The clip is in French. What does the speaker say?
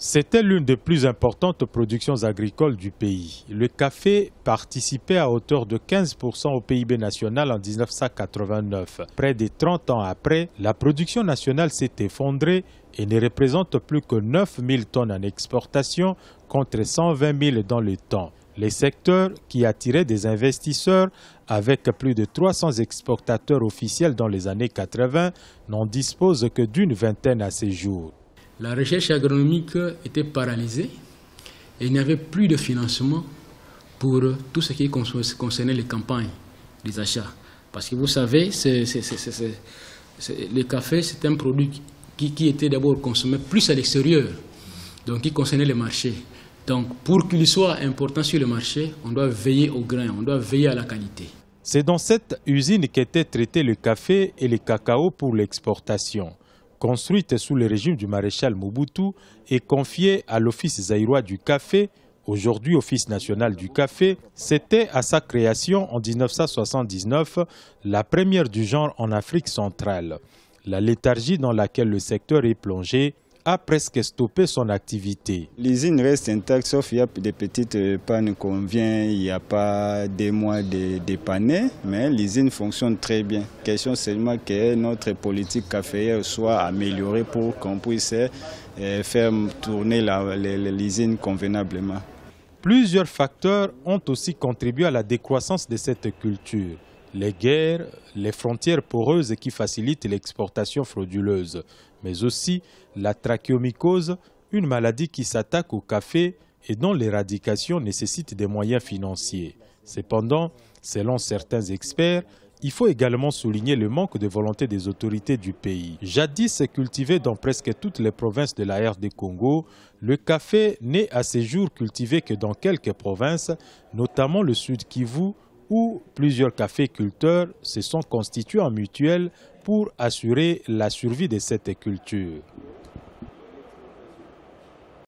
C'était l'une des plus importantes productions agricoles du pays. Le café participait à hauteur de 15% au PIB national en 1989. Près de 30 ans après, la production nationale s'est effondrée et ne représente plus que 9 000 tonnes en exportation contre 120 000 dans le temps. Les secteurs qui attiraient des investisseurs avec plus de 300 exportateurs officiels dans les années 80 n'en disposent que d'une vingtaine à ce jour. La recherche agronomique était paralysée et il n'y avait plus de financement pour tout ce qui concernait les campagnes des achats. Parce que vous savez, le café, c'est un produit qui était d'abord consommé plus à l'extérieur, donc qui concernait les marchés. Donc pour qu'il soit important sur le marché, on doit veiller au grain, on doit veiller à la qualité. C'est dans cette usine qu'étaient traités le café et le cacao pour l'exportation. Construite sous le régime du maréchal Mobutu et confiée à l'Office zaïrois du café, aujourd'hui Office national du café, c'était à sa création en 1979 la première du genre en Afrique centrale. La léthargie dans laquelle le secteur est plongé a presque stoppé son activité. L'usine reste intacte, sauf il y a des petites pannes qu'on vient, il n'y a pas des mois de dépanner, mais l'usine fonctionne très bien. Question seulement que notre politique caféière soit améliorée pour qu'on puisse faire tourner l'usine convenablement. Plusieurs facteurs ont aussi contribué à la décroissance de cette culture. Les guerres, les frontières poreuses qui facilitent l'exportation frauduleuse, mais aussi la trachéomycose, une maladie qui s'attaque au café et dont l'éradication nécessite des moyens financiers. Cependant, selon certains experts, il faut également souligner le manque de volonté des autorités du pays. Jadis cultivé dans presque toutes les provinces de la RD Congo, le café n'est à ce jour cultivé que dans quelques provinces, notamment le Sud Kivu, où plusieurs caféiculteurs se sont constitués en mutuelle pour assurer la survie de cette culture.